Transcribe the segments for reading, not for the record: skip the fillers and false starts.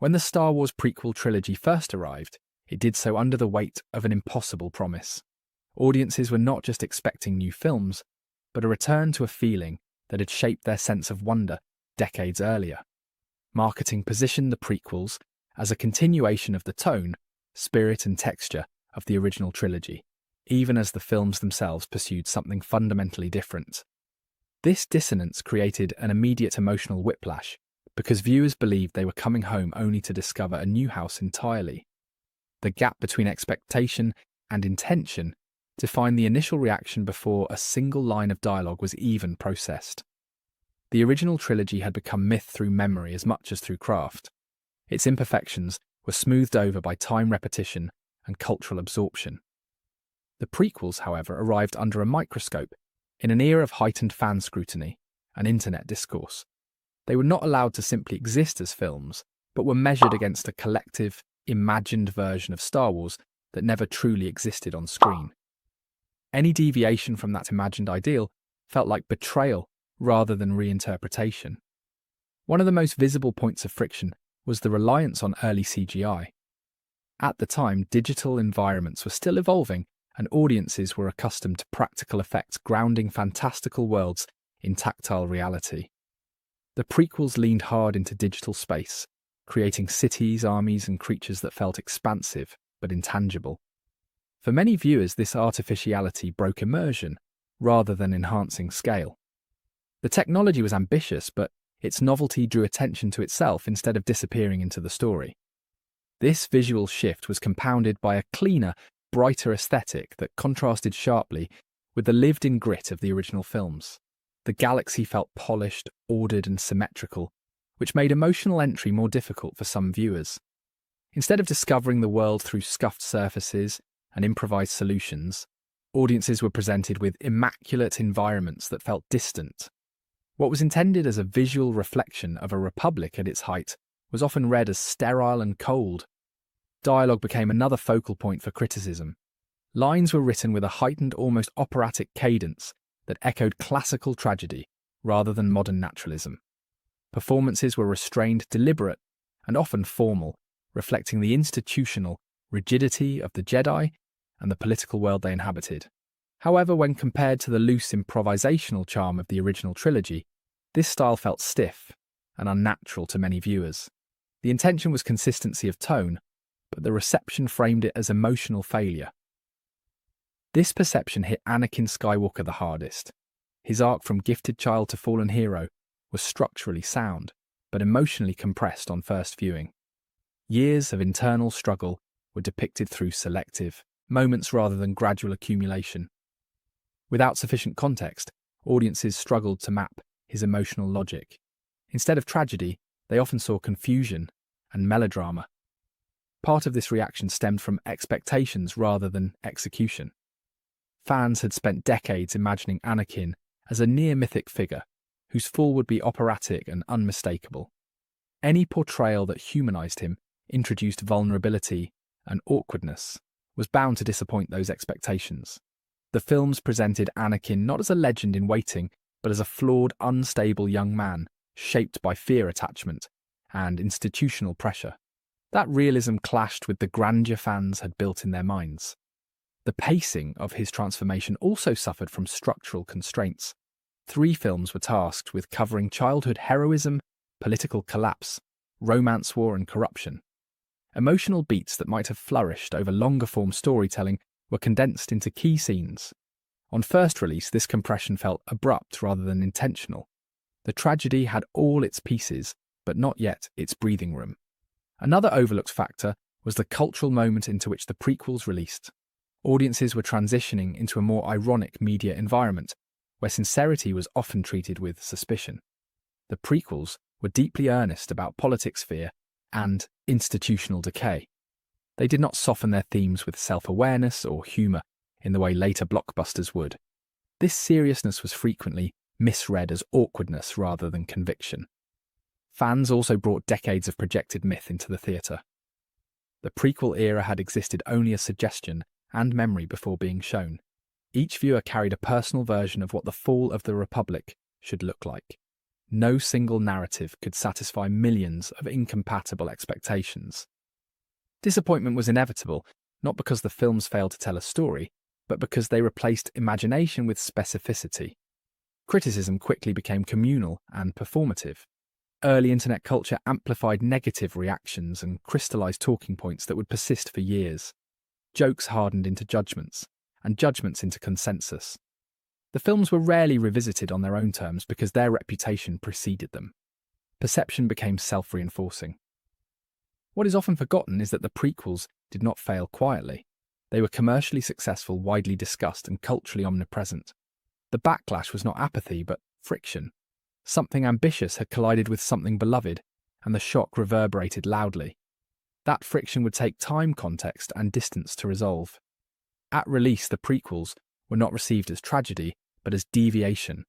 When the Star Wars prequel trilogy first arrived, it did so under the weight of an impossible promise. Audiences were not just expecting new films, but a return to a feeling that had shaped their sense of wonder decades earlier. Marketing positioned the prequels as a continuation of the tone, spirit, and texture of the original trilogy, even as the films themselves pursued something fundamentally different. This dissonance created an immediate emotional whiplash, because viewers believed they were coming home only to discover a new house entirely. The gap between expectation and intention defined the initial reaction before a single line of dialogue was even processed. The original trilogy had become myth through memory as much as through craft. Its imperfections were smoothed over by time repetition and cultural absorption. The prequels, however, arrived under a microscope in an era of heightened fan scrutiny and internet discourse. They were not allowed to simply exist as films, but were measured against a collective, imagined version of Star Wars that never truly existed on screen. Any deviation from that imagined ideal felt like betrayal rather than reinterpretation. One of the most visible points of friction was the reliance on early CGI. At the time, digital environments were still evolving, and audiences were accustomed to practical effects grounding fantastical worlds in tactile reality. The prequels leaned hard into digital space, creating cities, armies, and creatures that felt expansive but intangible. For many viewers, this artificiality broke immersion rather than enhancing scale. The technology was ambitious, but its novelty drew attention to itself instead of disappearing into the story. This visual shift was compounded by a cleaner, brighter aesthetic that contrasted sharply with the lived-in grit of the original films. The galaxy felt polished, ordered, and symmetrical, which made emotional entry more difficult for some viewers. Instead of discovering the world through scuffed surfaces and improvised solutions, audiences were presented with immaculate environments that felt distant. What was intended as a visual reflection of a republic at its height was often read as sterile and cold. Dialogue became another focal point for criticism. Lines were written with a heightened, almost operatic cadence that echoed classical tragedy rather than modern naturalism. Performances were restrained, deliberate, and often formal, reflecting the institutional rigidity of the Jedi and the political world they inhabited. However, when compared to the loose improvisational charm of the original trilogy, this style felt stiff and unnatural to many viewers. The intention was consistency of tone, but the reception framed it as emotional failure. This perception hit Anakin Skywalker the hardest. His arc from gifted child to fallen hero was structurally sound, but emotionally compressed on first viewing. Years of internal struggle were depicted through selective moments rather than gradual accumulation. Without sufficient context, audiences struggled to map his emotional logic. Instead of tragedy, they often saw confusion and melodrama. Part of this reaction stemmed from expectations rather than execution. Fans had spent decades imagining Anakin as a near-mythic figure, whose fall would be operatic and unmistakable. Any portrayal that humanized him, introduced vulnerability and awkwardness, was bound to disappoint those expectations. The films presented Anakin not as a legend in waiting, but as a flawed, unstable young man, shaped by fear attachment and institutional pressure. That realism clashed with the grandeur fans had built in their minds. The pacing of his transformation also suffered from structural constraints. 3 films were tasked with covering childhood heroism, political collapse, romance war, and corruption. Emotional beats that might have flourished over longer-form storytelling were condensed into key scenes. On first release, this compression felt abrupt rather than intentional. The tragedy had all its pieces, but not yet its breathing room. Another overlooked factor was the cultural moment into which the prequels released. Audiences were transitioning into a more ironic media environment, where sincerity was often treated with suspicion. The prequels were deeply earnest about politics fear and institutional decay. They did not soften their themes with self-awareness or humour in the way later blockbusters would. This seriousness was frequently misread as awkwardness rather than conviction. Fans also brought decades of projected myth into the theatre. The prequel era had existed only as suggestion and memory before being shown. Each viewer carried a personal version of what the fall of the Republic should look like. no single narrative could satisfy millions of incompatible expectations. Disappointment was inevitable, not because the films failed to tell a story, but because they replaced imagination with specificity. Criticism quickly became communal and performative. Early internet culture amplified negative reactions and crystallized talking points that would persist for years. Jokes hardened into judgments, and judgments into consensus. The films were rarely revisited on their own terms because their reputation preceded them. Perception became self-reinforcing. What is often forgotten is that the prequels did not fail quietly. They were commercially successful, widely discussed, and culturally omnipresent. The backlash was not apathy, but friction. Something ambitious had collided with something beloved, and the shock reverberated loudly. That friction would take time, context, and distance to resolve. At release, the prequels were not received as tragedy, but as deviation.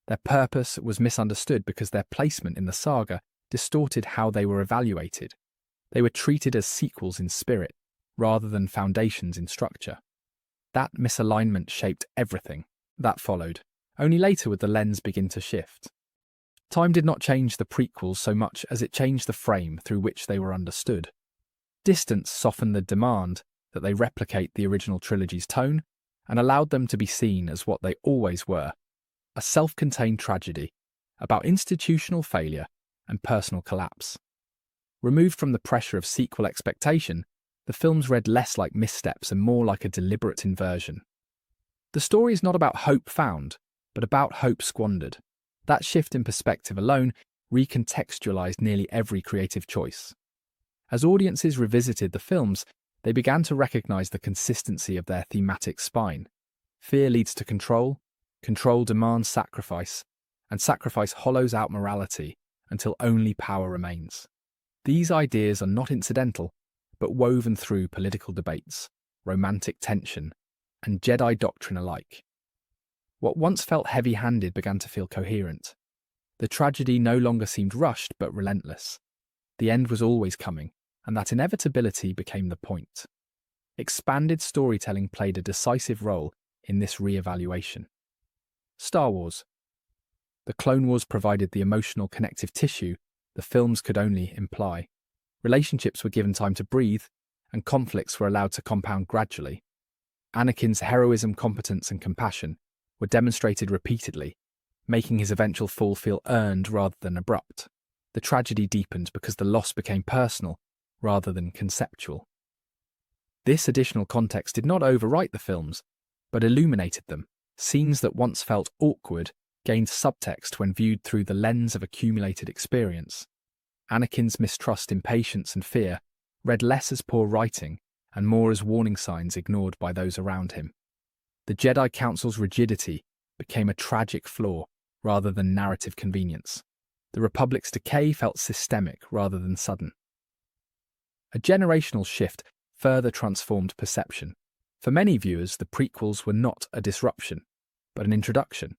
Their purpose was misunderstood because their placement in the saga distorted how they were evaluated. They were treated as sequels in spirit, rather than foundations in structure. That misalignment shaped everything that followed. Only later would the lens begin to shift. Time did not change the prequels so much as it changed the frame through which they were understood. Distance softened the demand that they replicate the original trilogy's tone and allowed them to be seen as what they always were, a self-contained tragedy about institutional failure and personal collapse. Removed from the pressure of sequel expectation, the films read less like missteps and more like a deliberate inversion. The story is not about hope found, but about hope squandered. That shift in perspective alone recontextualized nearly every creative choice. As audiences revisited the films, they began to recognize the consistency of their thematic spine. Fear leads to control, control demands sacrifice, and sacrifice hollows out morality until only power remains. These ideas are not incidental, but woven through political debates, romantic tension, and Jedi doctrine alike. What once felt heavy-handed began to feel coherent. The tragedy no longer seemed rushed but relentless. The end was always coming, and that inevitability became the point. Expanded storytelling played a decisive role in this re-evaluation. Star Wars. The Clone Wars provided the emotional connective tissue the films could only imply. Relationships were given time to breathe, and conflicts were allowed to compound gradually. Anakin's heroism, competence, and compassion were demonstrated repeatedly, making his eventual fall feel earned rather than abrupt. The tragedy deepened because the loss became personal rather than conceptual. This additional context did not overwrite the films, but illuminated them. Scenes that once felt awkward gained subtext when viewed through the lens of accumulated experience. Anakin's mistrust, impatience, and fear read less as poor writing and more as warning signs ignored by those around him. The Jedi Council's rigidity became a tragic flaw rather than narrative convenience. The Republic's decay felt systemic rather than sudden. A generational shift further transformed perception. For many viewers, the prequels were not a disruption, but an introduction.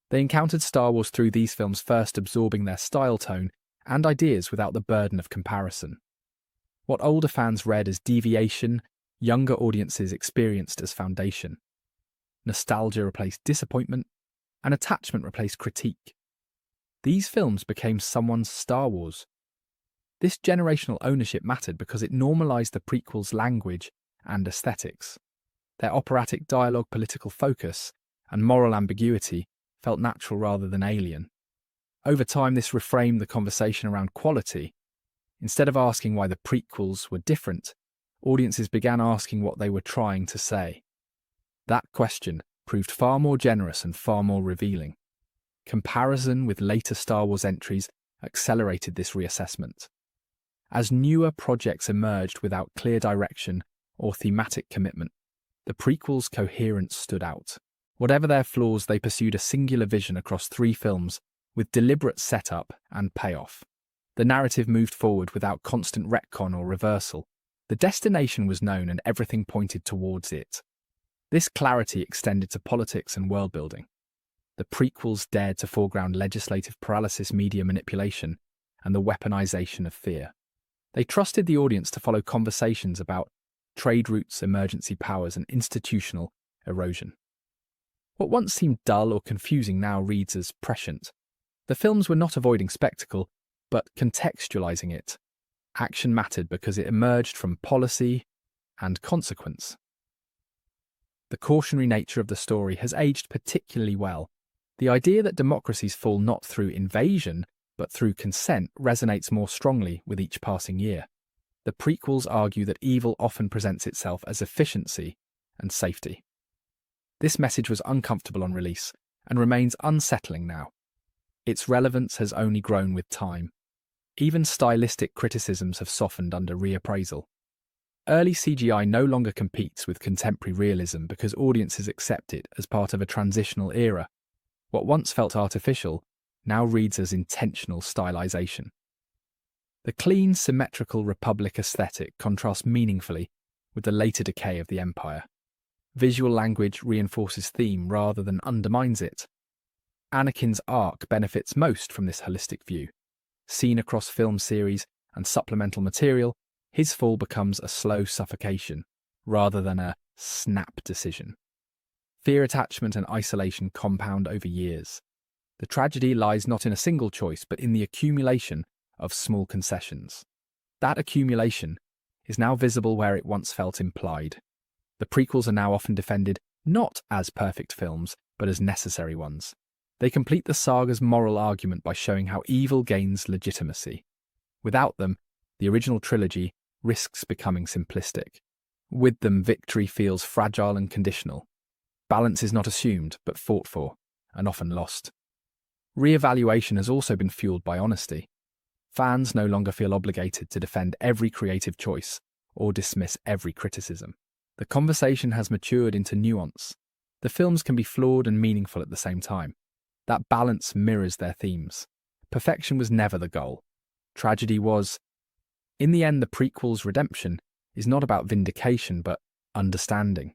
They encountered Star Wars through these films, first absorbing their style, tone, and ideas without the burden of comparison. What older fans read as deviation, younger audiences experienced as foundation. Nostalgia replaced disappointment, and attachment replaced critique. These films became someone's Star Wars. This generational ownership mattered because it normalized the prequels' language and aesthetics. Their operatic dialogue, political focus, and moral ambiguity felt natural rather than alien. Over time, this reframed the conversation around quality. Instead of asking why the prequels were different, audiences began asking what they were trying to say. That question proved far more generous and far more revealing. Comparison with later Star Wars entries accelerated this reassessment. As newer projects emerged without clear direction or thematic commitment, the prequels' coherence stood out. Whatever their flaws, they pursued a singular vision across 3 films with deliberate setup and payoff. The narrative moved forward without constant retcon or reversal. The destination was known and everything pointed towards it. This clarity extended to politics and world-building. The prequels dared to foreground legislative paralysis, media manipulation, and the weaponization of fear. They trusted the audience to follow conversations about trade routes, emergency powers, and institutional erosion. What once seemed dull or confusing now reads as prescient. The films were not avoiding spectacle, but contextualizing it. Action mattered because it emerged from policy and consequence. The cautionary nature of the story has aged particularly well. The idea that democracies fall not through invasion, but through consent resonates more strongly with each passing year. The prequels argue that evil often presents itself as efficiency and safety. This message was uncomfortable on release and remains unsettling now. Its relevance has only grown with time. Even stylistic criticisms have softened under reappraisal. Early CGI no longer competes with contemporary realism because audiences accept it as part of a transitional era. What once felt artificial now reads as intentional stylization. The clean, symmetrical Republic aesthetic contrasts meaningfully with the later decay of the Empire. Visual language reinforces theme rather than undermines it. Anakin's arc benefits most from this holistic view. Seen across film series and supplemental material, his fall becomes a slow suffocation rather than a snap decision. Fear attachment and isolation compound over years. The tragedy lies not in a single choice, but in the accumulation of small concessions. That accumulation is now visible where it once felt implied. The prequels are now often defended not as perfect films, but as necessary ones. They complete the saga's moral argument by showing how evil gains legitimacy. Without them, the original trilogy risks becoming simplistic. With them, victory feels fragile and conditional. Balance is not assumed, but fought for, and often lost. Re-evaluation has also been fueled by honesty. Fans no longer feel obligated to defend every creative choice or dismiss every criticism. The conversation has matured into nuance. The films can be flawed and meaningful at the same time. That balance mirrors their themes. Perfection was never the goal. Tragedy was. In the end, the prequels' redemption is not about vindication, but understanding.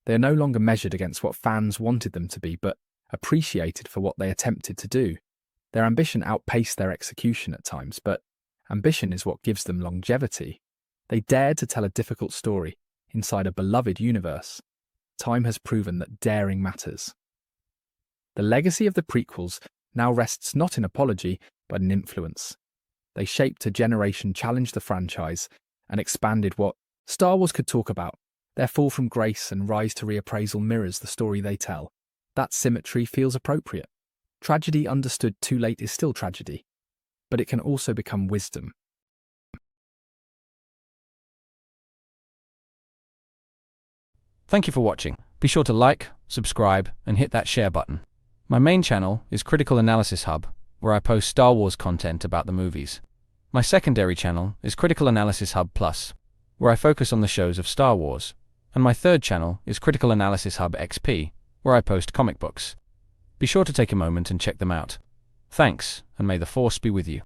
They are no longer measured against what fans wanted them to be, but appreciated for what they attempted to do. Their ambition outpaced their execution at times, but ambition is what gives them longevity. They dared to tell a difficult story inside a beloved universe. Time has proven that daring matters. The legacy of the prequels now rests not in apology, but in influence. They shaped a generation, challenged the franchise, and expanded what Star Wars could talk about. Their fall from grace and rise to reappraisal mirrors the story they tell. That symmetry feels appropriate. Tragedy understood too late is still tragedy, but it can also become wisdom. Thank you for watching. Be sure to like, subscribe, and hit that share button. My main channel is Critical Analysis Hub, where I post Star Wars content about the movies. My secondary channel is Critical Analysis Hub Plus, where I focus on the shows of Star Wars. And my third channel is Critical Analysis Hub XP, where I post comic books. Be sure to take a moment and check them out. Thanks, and may the Force be with you.